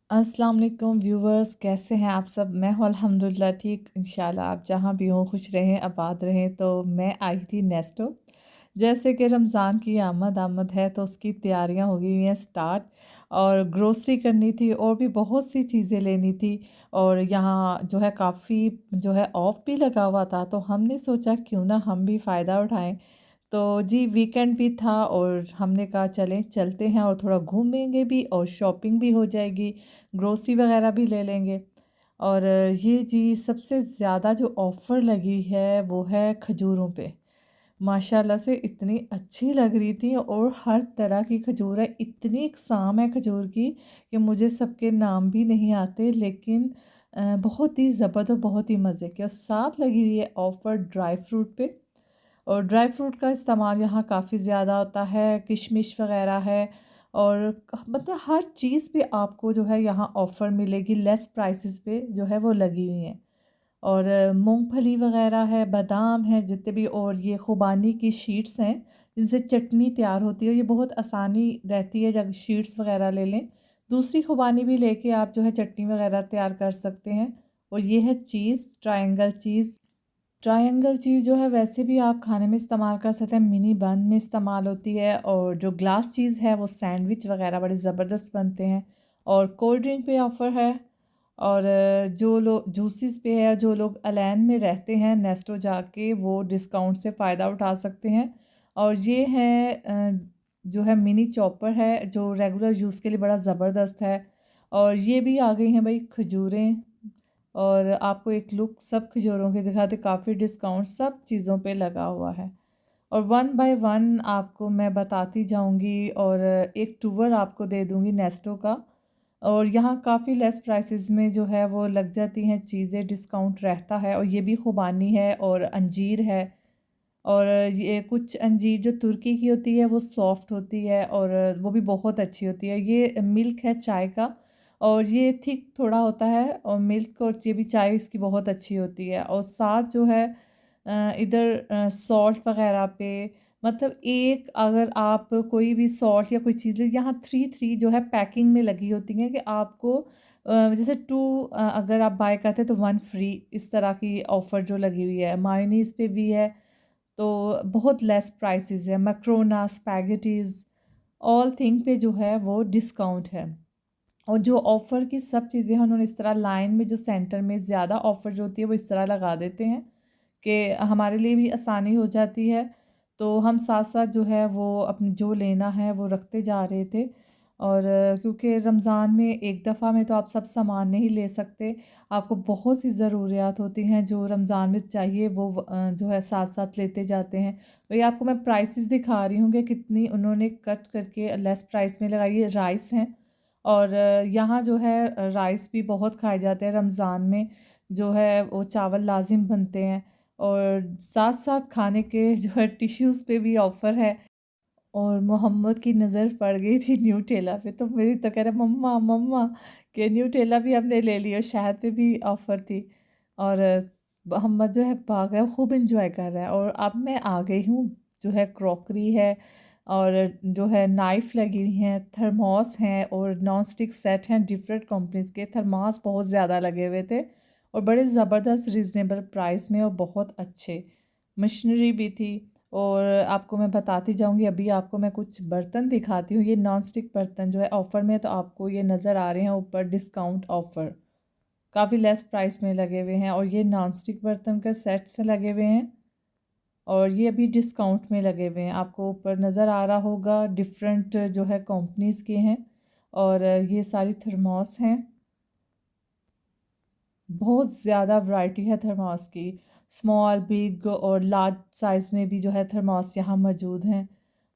अस्सलाम वालेकुम व्यूवर्स, कैसे हैं आप सब। मैं हूँ अल्हम्दुलिल्लाह ठीक। इंशाल्लाह आप जहाँ भी हों खुश रहें, आबाद रहें। तो मैं आई थी नेस्टो। जैसे कि रमज़ान की आमद आमद है तो उसकी तैयारियां हो गई हैं स्टार्ट। और ग्रोसरी करनी थी और भी बहुत सी चीज़ें लेनी थी। और यहाँ जो है काफ़ी जो है ऑफ भी लगा हुआ था, तो हमने सोचा क्यों ना हम भी फ़ायदा उठाएं। तो जी वीकेंड भी था और हमने कहा चलें चलते हैं और थोड़ा घूमेंगे भी और शॉपिंग भी हो जाएगी, ग्रोसरी वगैरह भी ले लेंगे। और ये जी सबसे ज़्यादा जो ऑफ़र लगी है वो है खजूरों पे। माशाल्लाह से इतनी अच्छी लग रही थी और हर तरह की खजूर है, इतनी इकसाम है खजूर की कि मुझे सबके नाम भी नहीं आते, लेकिन बहुत ही ज़बरदस्त और बहुत ही मज़े की। और साथ लगी हुई है ऑफ़र ड्राई फ्रूट पे। और ड्राई फ्रूट का इस्तेमाल यहाँ काफ़ी ज़्यादा होता है, किशमिश वग़ैरह है। और मतलब हर चीज़ पे आपको जो है यहाँ ऑफ़र मिलेगी, लेस प्राइसेस पे जो है वो लगी हुई हैं। और मूँगफली वग़ैरह है, बादाम है जितने भी, और ये खुबानी की शीट्स हैं जिनसे चटनी तैयार होती है। ये बहुत आसानी रहती है जब शीट्स वग़ैरह ले लें। दूसरी खुबानी भी लेके आप जो है चटनी वग़ैरह तैयार कर सकते हैं। और ये है चीज़, ट्रायंगल चीज़। ट्रायंगल चीज़ जो है वैसे भी आप खाने में इस्तेमाल कर सकते हैं, मिनी बन में इस्तेमाल होती है। और जो ग्लास चीज़ है वो सैंडविच वगैरह बड़े ज़बरदस्त बनते हैं। और कोल्ड ड्रिंक पे ऑफ़र है। और जो लोग जूसेस पे है, जो लोग अलेन में रहते हैं नेस्टो जाके वो डिस्काउंट से फ़ायदा उठा सकते हैं। और ये है जो है मिनी चॉपर है जो रेगुलर यूज़ के लिए बड़ा ज़बरदस्त है। और ये भी आ गई हैं भाई खजूरें। और आपको एक लुक सब खजूरों की दिखाते, काफ़ी डिस्काउंट सब चीज़ों पे लगा हुआ है। और वन बाय वन आपको मैं बताती जाऊंगी और एक टूर आपको दे दूंगी नेस्टो का। और यहाँ काफ़ी लेस प्राइसेस में जो है वो लग जाती हैं चीज़ें, डिस्काउंट रहता है। और ये भी खुबानी है और अंजीर है। और ये कुछ अंजीर जो तुर्की की होती है वो सॉफ्ट होती है और वो भी बहुत अच्छी होती है। ये मिल्क है चाय का और ये थिक थोड़ा होता है। और मिल्क और ये भी चाय इसकी बहुत अच्छी होती है। और साथ जो है इधर सॉल्ट वग़ैरह पे, मतलब एक अगर आप कोई भी सॉल्ट या कोई चीज़ यहाँ थ्री थ्री जो है पैकिंग में लगी होती हैं कि आपको जैसे टू अगर आप बाय करते हैं तो वन फ्री, इस तरह की ऑफ़र जो लगी हुई है। मायोनीज़ पे भी है। तो बहुत लेस प्राइसेस है। मैक्रोना, स्पैगेटीज़, ऑल थिंग पे जो है वो डिस्काउंट है। और जो ऑफ़र की सब चीज़ें हैं उन्होंने इस तरह लाइन में जो सेंटर में ज़्यादा ऑफ़र जो होती है वो इस तरह लगा देते हैं कि हमारे लिए भी आसानी हो जाती है। तो हम साथ-साथ जो है वो अपनी जो लेना है वो रखते जा रहे थे। और क्योंकि रमज़ान में एक दफ़ा में तो आप सब सामान नहीं ले सकते। आपको बहुत सी ज़रूरियात होती हैं जो रमज़ान में चाहिए वो जो है साथ-साथ लेते जाते हैं। वही आपको मैं प्राइसेस दिखा रही हूँ कि कितनी उन्होंने कट करके लेस प्राइस में लगाई है। राइस हैं। और यहाँ जो है राइस भी बहुत खाए जाते हैं रमज़ान में। जो है वो चावल लाज़िम बनते हैं। और साथ-साथ खाने के जो है टिश्यूज़ पे भी ऑफ़र है। और मोहम्मद की नज़र पड़ गई थी न्यूटेला पे, तो मेरी तो कह रहा मम्मा मम्मा कि न्यूटेला भी हमने ले लिया। शहद पे भी ऑफ़र थी। और मोहम्मद जो है भाग रहा है, खूब एन्जॉय कर रहा है। और अब मैं आ गई हूँ, जो है क्रॉकरी है और जो है नाइफ़ लगी हुई हैं, थर्मोस हैं और नॉन स्टिक सेट हैं डिफरेंट कंपनीज़ के। थर्मास बहुत ज़्यादा लगे हुए थे और बड़े ज़बरदस्त रीज़नेबल प्राइस में और बहुत अच्छे। मशीनरी भी थी। और आपको मैं बताती जाऊँगी, अभी आपको मैं कुछ बर्तन दिखाती हूँ। ये नॉन स्टिक बर्तन जो है ऑफ़र में, तो आपको ये नज़र आ रहे हैं ऊपर डिस्काउंट ऑफ़र। काफ़ी लेस प्राइस में लगे हुए हैं और ये नॉन स्टिक बर्तन का सेट से लगे हुए हैं। और ये अभी डिस्काउंट में लगे हुए हैं, आपको ऊपर नज़र आ रहा होगा। डिफरेंट जो है कंपनीज़ के हैं। और ये सारी थर्मोस हैं। बहुत ज़्यादा वैरायटी है थर्मास की। स्मॉल, बिग और लार्ज साइज़ में भी जो है थर्मास यहाँ मौजूद हैं।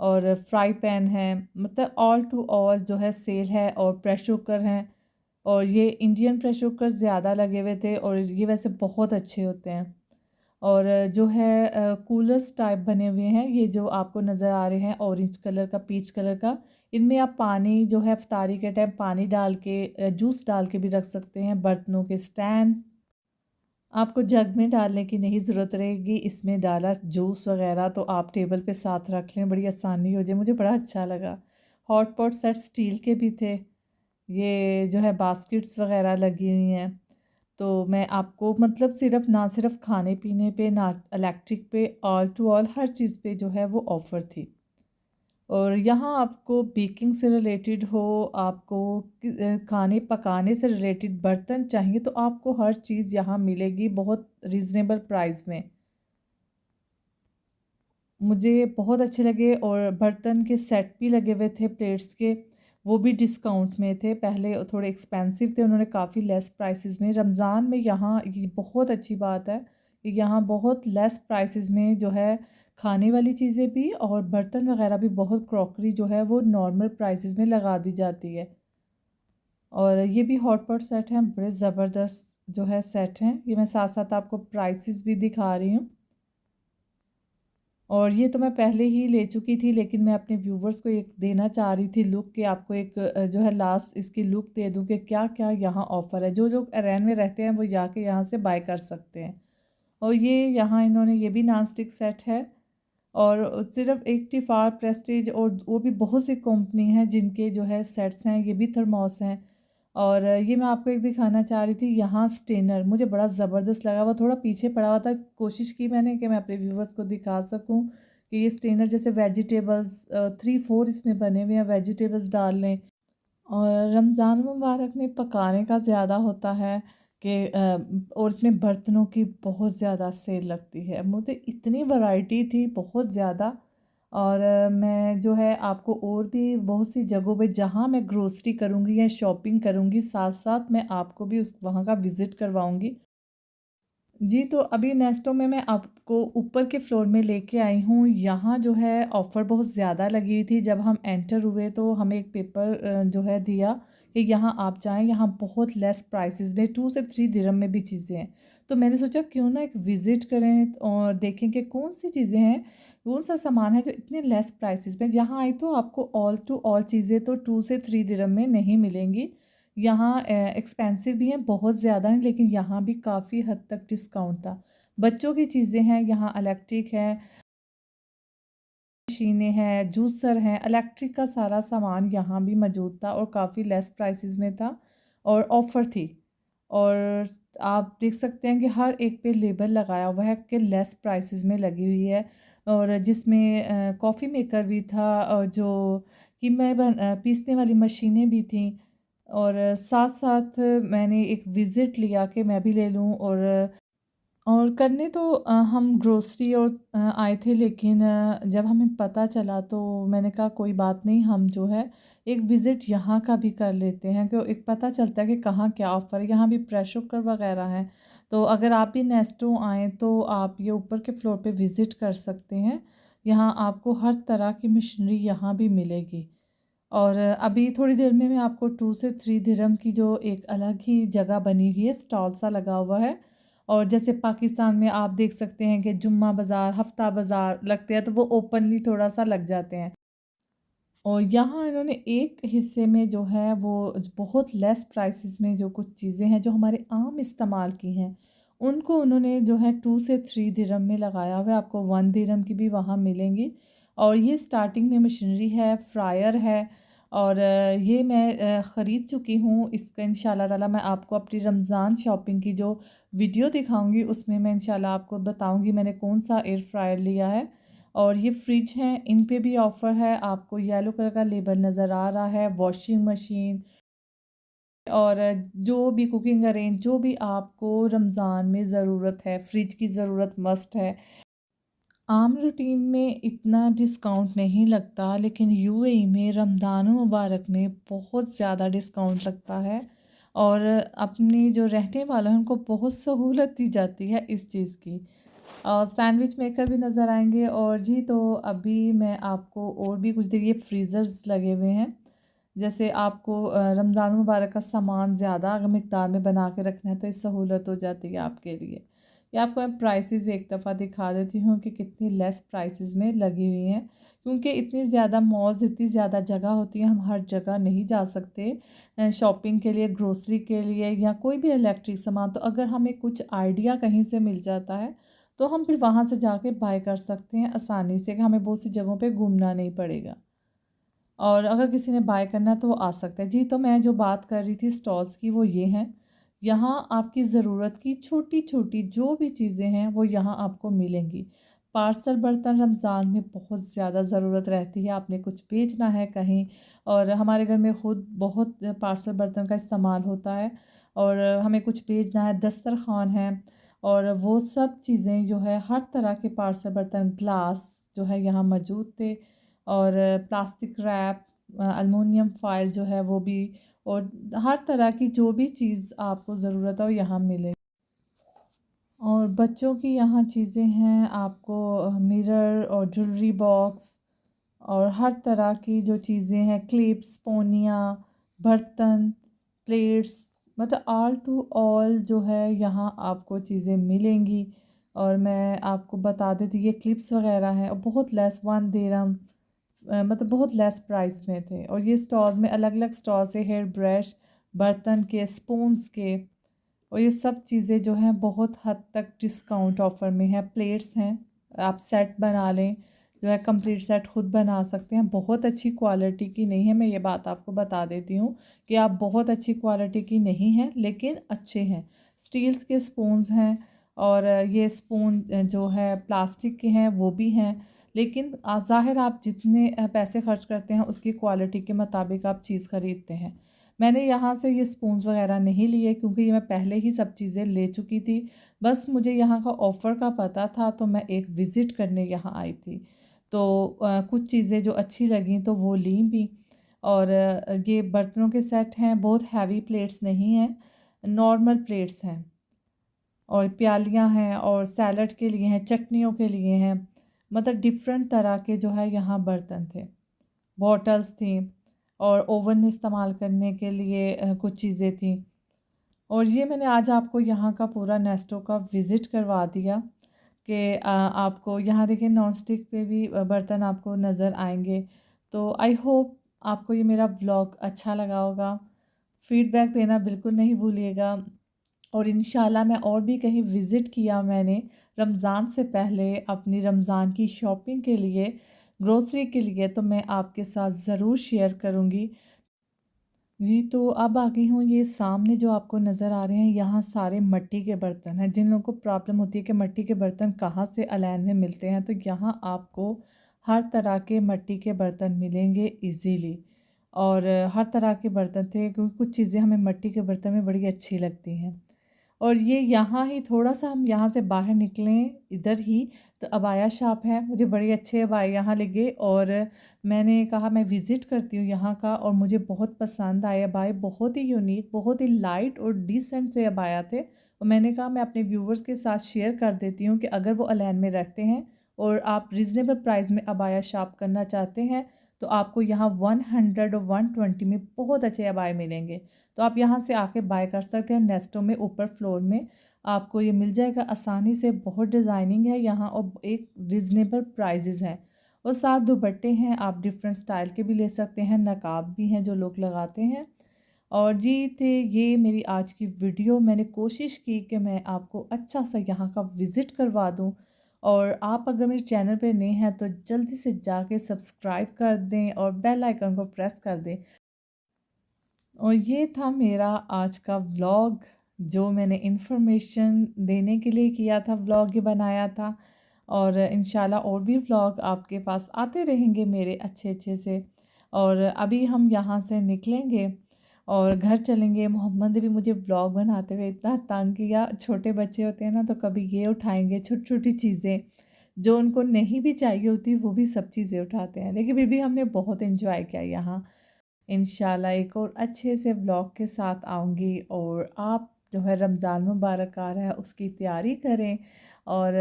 और फ्राई पैन है, मतलब ऑल टू ऑल जो है सेल है। और प्रेशर कुकर हैं। और ये इंडियन प्रेशर कुकर ज़्यादा लगे हुए थे और ये वैसे बहुत अच्छे होते हैं। और जो है कूलर्स टाइप बने हुए हैं, ये जो आपको नज़र आ रहे हैं ऑरेंज कलर का, पीच कलर का। इनमें आप पानी जो है इफ्तारी के टाइम पानी डाल के जूस डाल के भी रख सकते हैं। बर्तनों के स्टैंड, आपको जग में डालने की नहीं ज़रूरत रहेगी। इसमें डाला जूस वग़ैरह तो आप टेबल पे साथ रख लें, बड़ी आसानी हो जाए। मुझे बड़ा अच्छा लगा। हॉट पॉट सेट स्टील के भी थे। ये जो है बास्केट्स वग़ैरह लगी हुई हैं। तो मैं आपको मतलब सिर्फ़ ना सिर्फ़ खाने-पीने पे, ना इलेक्ट्रिक पे, ऑल टू ऑल हर चीज़ पे जो है वो ऑफ़र थी। और यहाँ आपको बेकिंग से रिलेटेड हो, आपको खाने पकाने से रिलेटेड बर्तन चाहिए तो आपको हर चीज़ यहाँ मिलेगी बहुत रीज़नेबल प्राइस में। मुझे बहुत अच्छे लगे और बर्तन के सेट भी लगे हुए थे प्लेट्स के, वो भी डिस्काउंट में थे। पहले थोड़े एक्सपेंसिव थे, उन्होंने काफ़ी लेस प्राइसेस में रमज़ान में यहाँ ये बहुत अच्छी बात है कि यहाँ बहुत लेस प्राइसेस में जो है खाने वाली चीज़ें भी और बर्तन वग़ैरह भी बहुत क्रॉकरी जो है वो नॉर्मल प्राइसेस में लगा दी जाती है। और ये भी हॉट पॉट सेट हैं, बड़े ज़बरदस्त जो है सेट हैं। ये मैं साथ-साथ आपको प्राइसेस भी दिखा रही हूँ। और ये तो मैं पहले ही ले चुकी थी, लेकिन मैं अपने व्यूवर्स को एक देना चाह रही थी लुक, कि आपको एक जो है लास्ट इसकी लुक दे दूँ कि क्या-क्या यहाँ ऑफ़र है। जो लोग अरेन में रहते हैं वो जाके यहाँ से बाय कर सकते हैं। और ये यहाँ इन्होंने ये भी नॉन स्टिक सेट है और सिर्फ़ एक टिफ़ार, प्रेस्टीज और वो भी बहुत सी कंपनी हैं जिनके जो है सेट्स हैं, ये भी थर्मोस हैं। और ये मैं आपको एक दिखाना चाह रही थी यहाँ स्टेनर, मुझे बड़ा ज़बरदस्त लगा, वो थोड़ा पीछे पड़ा हुआ था। कोशिश की मैंने कि मैं अपने व्यूवर्स को दिखा सकूँ कि ये स्टेनर जैसे वेजिटेबल्स 3-4 इसमें बने हुए हैं, वेजिटेबल्स डाल लें। और रमज़ान मुबारक में पकाने का ज़्यादा होता है कि और इसमें बर्तनों की बहुत ज़्यादा सेल लगती है। मुझे इतनी वैरायटी थी बहुत ज़्यादा। और मैं जो है आपको और भी बहुत सी जगहों पे जहाँ मैं ग्रोसरी करूँगी या शॉपिंग करूँगी, साथ-साथ मैं आपको भी उस वहाँ का विज़िट करवाऊँगी। जी, तो अभी नेस्टो में मैं आपको ऊपर के फ्लोर में लेके आई हूँ। यहाँ जो है ऑफ़र बहुत ज़्यादा लगी हुई थी। जब हम एंटर हुए तो हमें एक पेपर जो है दिया कि यहाँ आप जाएँ, यहाँ बहुत लेस प्राइसेज़ में 2 से 3 दिरहम में भी चीज़ें हैं। तो मैंने सोचा क्यों ना एक विज़िट करें और देखें कि कौन-सी चीज़ें हैं, कौन-सा सामान है जो इतने लेस प्राइसेज़ में। जहाँ आई तो आपको ऑल टू ऑल चीज़ें तो 2 से 3 दिरहम में नहीं मिलेंगी। यहाँ एक्सपेंसिव भी हैं, बहुत ज़्यादा हैं, लेकिन यहाँ भी काफ़ी हद तक डिस्काउंट था। बच्चों की चीज़ें हैं, यहाँ इलेक्ट्रिक है, मशीनें हैं, जूसर हैं, इलेक्ट्रिक का सारा सामान यहाँ भी मौजूद था और काफ़ी लेस प्राइसेस में था और ऑफ़र थी। और आप देख सकते हैं कि हर एक पे लेबल लगाया हुआ है कि लेस प्राइसेस में लगी हुई है। और जिसमें कॉफ़ी मेकर भी था और जो पीसने वाली मशीनें भी थीं। और साथ-साथ मैंने एक विज़िट लिया कि मैं भी ले लूँ। और करने तो हम ग्रोसरी और आए थे, लेकिन जब हमें पता चला तो मैंने कहा कोई बात नहीं, हम जो है एक विज़िट यहाँ का भी कर लेते हैं, कि एक पता चलता है कि कहाँ क्या ऑफ़र है। यहाँ भी प्रेशर कुकर वग़ैरह हैं। तो अगर आप भी नेस्टो आएँ तो आप ये ऊपर के फ्लोर पे विज़िट कर सकते हैं। यहाँ आपको हर तरह की मशीनरी यहाँ भी मिलेगी। और अभी थोड़ी देर में मैं आपको 2 से 3 दिरहम की जो एक अलग ही जगह बनी हुई है, स्टॉल सा लगा हुआ है। और जैसे पाकिस्तान में आप देख सकते हैं कि जुम्मा बाज़ार, हफ्ता बाज़ार लगते हैं, तो वो ओपनली थोड़ा-सा लग जाते हैं। और यहाँ इन्होंने एक हिस्से में जो है वो बहुत लेस प्राइसेस में जो कुछ चीज़ें हैं जो हमारे आम इस्तेमाल की हैं, उनको उन्होंने जो है 2 से 3 दिरहम में लगाया हुआ है। आपको 1 दिरहम की भी वहाँ मिलेंगी। और ये स्टार्टिंग में मशीनरी है, फ्रायर है। और ये मैं ख़रीद चुकी हूँ। इसका इंशाल्लाह ताला मैं आपको अपनी रमज़ान शॉपिंग की जो वीडियो दिखाऊँगी उसमें मैं इंशाल्लाह आपको बताऊँगी मैंने कौन-सा एयर फ्रायर लिया है। और ये फ्रिज हैं, इन पे भी ऑफ़र है। आपको येलो कलर का लेबल नज़र आ रहा है, वॉशिंग मशीन और जो भी कुकिंग अरेंज जो भी आपको रमज़ान में ज़रूरत है, फ्रिज की ज़रूरत मस्ट है। आम रूटीन में इतना डिस्काउंट नहीं लगता, लेकिन यूएई में रमज़ान मुबारक में बहुत ज़्यादा डिस्काउंट लगता है। और अपनी जो रहने वाले हैं उनको बहुत सहूलत दी जाती है इस चीज़ की। सैंडविच मेकर भी नज़र आएँगे। और जी, तो अभी मैं आपको और भी कुछ देखिए फ्रीज़र्स लगे हुए हैं। जैसे आपको रमज़ान मुबारक का सामान ज़्यादा अगर मिक़दार में बना के रखना है तो ये सहूलत हो जाती है आपके लिए। ये आपको मैं प्राइसेज़ एक दफ़ा दिखा देती हूँ कि कितनी लेस प्राइसेज़ में लगी हुई हैं। क्योंकि इतनी ज़्यादा मॉल्स, इतनी ज़्यादा जगह होती है, हम हर जगह नहीं जा सकते शॉपिंग के लिए, ग्रोसरी के लिए या कोई भी इलेक्ट्रिक सामान। तो अगर हमें कुछ आइडिया कहीं से मिल जाता है तो हम फिर वहाँ से जाके बाय कर सकते हैं आसानी से, कि हमें बहुत सी जगहों पे घूमना नहीं पड़ेगा। और अगर किसी ने बाय करना है तो वो आ सकता है। जी, तो मैं जो बात कर रही थी स्टॉल्स की वो ये हैं। यहाँ आपकी ज़रूरत की छोटी-छोटी जो भी चीज़ें हैं वो यहाँ आपको मिलेंगी। पार्सल बर्तन रमज़ान में बहुत ज़्यादा ज़रूरत रहती है, आपने कुछ भेजना है कहीं, और हमारे घर में ख़ुद बहुत पार्सल बर्तन का इस्तेमाल होता है, और हमें कुछ भेजना है, दस्तरख़्वान है, और वो सब चीज़ें जो है हर तरह के पार्सल बर्तन, ग्लास जो है यहाँ मौजूद थे, और प्लास्टिक रैप, एल्युमिनियम फ़ॉइल जो है वो भी, और हर तरह की जो भी चीज़ आपको ज़रूरत है वो यहाँ मिले। और बच्चों की यहाँ चीज़ें हैं, आपको मिरर और ज्वेलरी बॉक्स और हर तरह की जो चीज़ें हैं, क्लिप्स, पोनियाँ, बर्तन, प्लेट्स, मतलब ऑल टू ऑल जो है यहाँ आपको चीज़ें मिलेंगी। और मैं आपको बता देती, ये क्लिप्स वग़ैरह हैं और बहुत लेस 1 दिरहम, मतलब बहुत लेस प्राइस में थे। और ये स्टॉल्स में अलग-अलग स्टॉल्स है, हेयर ब्रश, बर्तन के, स्पून्स के, और ये सब चीज़ें जो हैं बहुत हद तक डिस्काउंट ऑफ़र में है। प्लेट्स हैं, आप सेट बना लें, जो है कंप्लीट सेट खुद बना सकते हैं। बहुत अच्छी क्वालिटी की नहीं है, मैं ये बात आपको बता देती हूँ कि आप बहुत अच्छी क्वालिटी की नहीं है लेकिन अच्छे हैं। स्टील्स के स्पून्स हैं, और ये स्पून जो है प्लास्टिक के हैं वो भी हैं, लेकिन ज़ाहिर आप जितने पैसे खर्च करते हैं उसकी क्वालिटी के मुताबिक आप चीज़ ख़रीदते हैं। मैंने यहाँ से ये स्पून्स वग़ैरह नहीं लिए क्योंकि ये मैं पहले ही सब चीज़ें ले चुकी थी। बस मुझे यहाँ का ऑफ़र का पता था तो मैं एक विज़िट करने यहाँ आई थी। तो कुछ चीज़ें जो अच्छी लगीं तो वो ली भी। और ये बर्तनों के सेट हैं, बहुत हैवी प्लेट्स नहीं हैं, नॉर्मल प्लेट्स हैं, और प्यालियाँ हैं, और सैलड के लिए हैं, चटनियों के लिए हैं, मतलब डिफ़रेंट तरह के जो है यहाँ बर्तन थे। बॉटल्स थी, और ओवन में इस्तेमाल करने के लिए कुछ चीज़ें थी। और ये मैंने आज आपको यहाँ का पूरा नेस्टो का विज़िट करवा दिया कि आपको यहाँ देखिए नॉन स्टिक पे भी बर्तन आपको नज़र आएँगे। तो आई होप आपको ये मेरा व्लॉग अच्छा लगा होगा। फ़ीडबैक देना बिल्कुल नहीं भूलिएगा, और इंशाल्लाह मैं और भी कहीं विज़िट किया मैंने रमज़ान से पहले अपनी रमज़ान की शॉपिंग के लिए, ग्रोसरी के लिए, तो मैं आपके साथ ज़रूर शेयर करूँगी। जी, तो अब आ गई हूँ, ये सामने जो आपको नज़र आ रहे हैं यहाँ सारे मिट्टी के बर्तन हैं। जिन लोगों को प्रॉब्लम होती है कि मिट्टी के बर्तन कहाँ से अलाइन में मिलते हैं, तो यहाँ आपको हर तरह के मिट्टी के बर्तन मिलेंगे ईज़िली। और हर तरह के बर्तन थे क्योंकि कुछ चीज़ें हमें मिट्टी के बर्तन में बड़ी अच्छी लगती हैं। और ये यहाँ ही थोड़ा-सा हम यहाँ से बाहर निकलें इधर ही तो अबाया शॉप है, मुझे बड़े अच्छे अबाए यहाँ लगे, और मैंने कहा मैं विज़िट करती हूँ यहाँ का, और मुझे बहुत पसंद आए अबाए, बहुत ही यूनिक, बहुत ही लाइट और डिसेंट से अबाया थे। और मैंने कहा मैं अपने व्यूवर्स के साथ शेयर कर देती हूँ कि अगर वो अलाइन में रखते हैं और आप रीज़नेबल प्राइस में अबाया शॉप करना चाहते हैं, तो आपको यहाँ 100 और 120 में बहुत अच्छे अबाए मिलेंगे। तो आप यहाँ से आके बाय कर सकते हैं। नेस्टो में ऊपर फ्लोर में आपको ये मिल जाएगा आसानी से, बहुत डिज़ाइनिंग है यहाँ, और एक रीज़नेबल प्राइजेज़ हैं। और साथ दुपट्टे हैं, आप डिफरेंट स्टाइल के भी ले सकते हैं, नकाब भी हैं जो लोग लगाते हैं। और जी थे ये मेरी आज की वीडियो, मैंने कोशिश की कि मैं आपको अच्छा सा यहाँ का विज़िट करवा दूँ। और आप अगर मेरे चैनल पे नए हैं तो जल्दी से जाके सब्सक्राइब कर दें और बेल आइकन को प्रेस कर दें। और ये था मेरा आज का व्लॉग, जो मैंने इन्फॉर्मेशन देने के लिए किया था, व्लॉग ये बनाया था। और इंशाल्लाह और भी व्लॉग आपके पास आते रहेंगे मेरे अच्छे-अच्छे से। और अभी हम यहाँ से निकलेंगे और घर चलेंगे। मोहम्मद ने भी मुझे व्लॉग बनाते हुए इतना तंग किया, छोटे बच्चे होते हैं ना तो कभी ये उठाएँगे छोटी-छोटी चीज़ें, जो उनको नहीं भी चाहिए होती वो भी सब चीज़ें उठाते हैं। लेकिन फिर भी हमने बहुत एन्जॉय किया यहाँ। इंशाल्लाह एक और अच्छे से व्लॉग के साथ आऊँगी, और आप जो है रमज़ान मुबारक आ रहा है उसकी तैयारी करें, और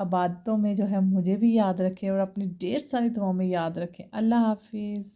इबादतों में जो है मुझे भी याद रखें और अपनी ढेर सारी दुआओं में याद रखें। अल्लाह हाफ़िज़।